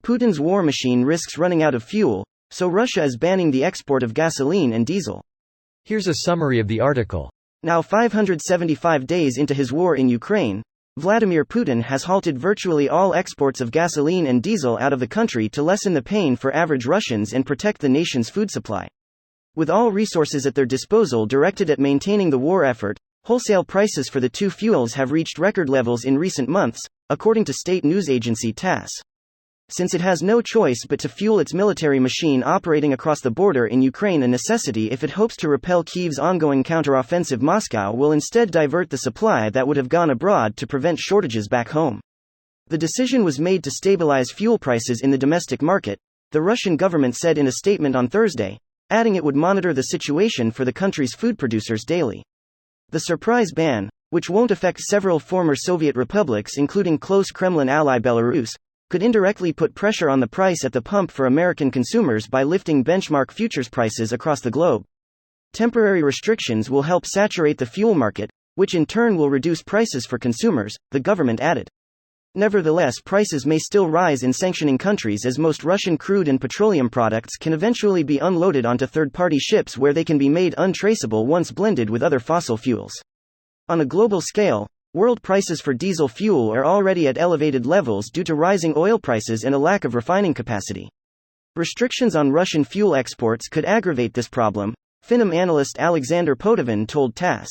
Putin's war machine risks running out of fuel, so Russia is banning the export of gasoline and diesel. Here's a summary of the article. Now 575 days into his war in Ukraine, Vladimir Putin has halted virtually all exports of gasoline and diesel out of the country to lessen the pain for average Russians and protect the nation's food supply. With all resources at their disposal directed at maintaining the war effort, wholesale prices for the two fuels have reached record levels in recent months, according to state news agency TASS. Since it has no choice but to fuel its military machine operating across the border in Ukraine, a necessity if it hopes to repel Kyiv's ongoing counteroffensive, Moscow will instead divert the supply that would have gone abroad to prevent shortages back home. The decision was made to stabilize fuel prices in the domestic market, the Russian government said in a statement on Thursday, adding it would monitor the situation for the country's food producers daily. The surprise ban, which won't affect several former Soviet republics including close Kremlin ally Belarus, could indirectly put pressure on the price at the pump for American consumers by lifting benchmark futures prices across the globe. Temporary restrictions will help saturate the fuel market, which in turn will reduce prices for consumers, the government added. Nevertheless, prices may still rise in sanctioning countries as most Russian crude and petroleum products can eventually be unloaded onto third-party ships where they can be made untraceable once blended with other fossil fuels. On a global scale, world prices for diesel fuel are already at elevated levels due to rising oil prices and a lack of refining capacity. Restrictions on Russian fuel exports could aggravate this problem, Finim analyst Alexander Potovin told TASS.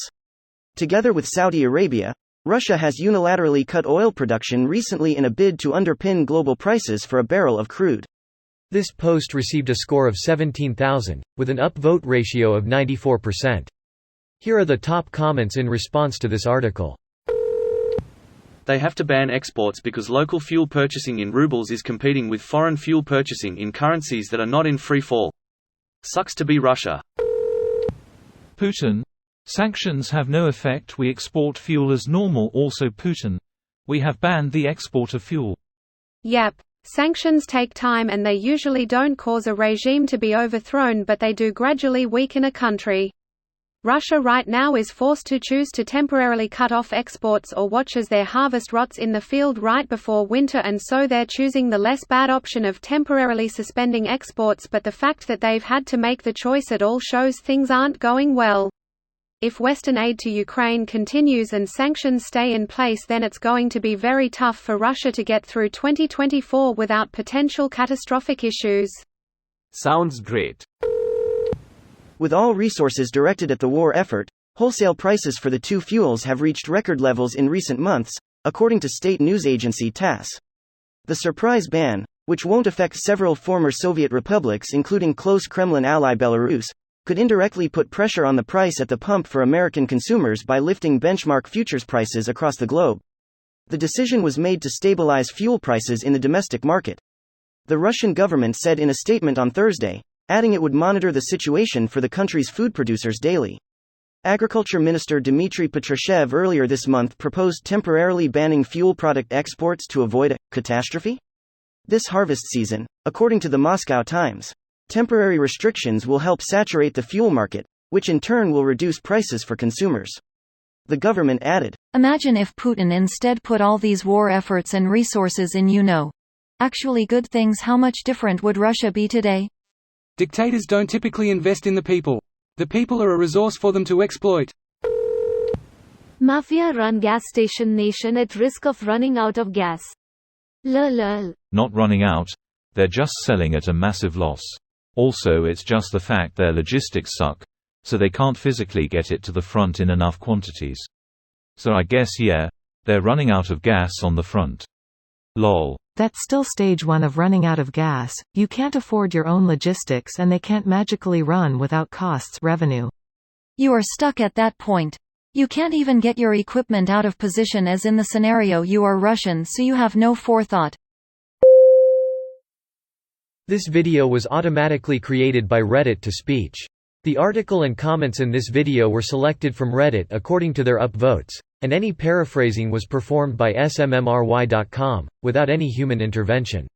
Together with Saudi Arabia, Russia has unilaterally cut oil production recently in a bid to underpin global prices for a barrel of crude. This post received a score of 17,000, with an upvote ratio of 94%. Here are the top comments in response to this article. They have to ban exports because local fuel purchasing in rubles is competing with foreign fuel purchasing in currencies that are not in free fall. Sucks to be Russia. Putin. Sanctions have no effect, we export fuel as normal. Also Putin. We have banned the export of fuel. Yep. Sanctions take time and they usually don't cause a regime to be overthrown, but they do gradually weaken a country. Russia right now is forced to choose to temporarily cut off exports or watch as their harvest rots in the field right before winter, and so they're choosing the less bad option of temporarily suspending exports, but the fact that they've had to make the choice at all shows things aren't going well. If Western aid to Ukraine continues and sanctions stay in place, then it's going to be very tough for Russia to get through 2024 without potential catastrophic issues. Sounds great. With all resources directed at the war effort, wholesale prices for the two fuels have reached record levels in recent months, according to state news agency TASS. The surprise ban, which won't affect several former Soviet republics including close Kremlin ally Belarus, could indirectly put pressure on the price at the pump for American consumers by lifting benchmark futures prices across the globe. The decision was made to stabilize fuel prices in the domestic market. The Russian government said in a statement on Thursday, adding it would monitor the situation for the country's food producers daily. Agriculture Minister Dmitry Patrushev earlier this month proposed temporarily banning fuel product exports to avoid a catastrophe this harvest season, according to the Moscow Times. Temporary restrictions will help saturate the fuel market, which in turn will reduce prices for consumers. The government added, Imagine if Putin instead put all these war efforts and resources in actually good things. How much different would Russia be today? Dictators don't typically invest in the people. The people are a resource for them to exploit. Mafia-run gas station nation at risk of running out of gas. Lol. Not running out. They're just selling at a massive loss. Also, it's just the fact their logistics suck, so they can't physically get it to the front in enough quantities. So I guess they're running out of gas on the front. Lol. That's still stage 1 of running out of gas. You can't afford your own logistics and they can't magically run without costs, revenue. You are stuck at that point. You can't even get your equipment out of position, as in the scenario you are Russian, so you have no forethought. This video was automatically created by Reddit to speech. The article and comments in this video were selected from Reddit according to their upvotes, and any paraphrasing was performed by smmry.com, without any human intervention.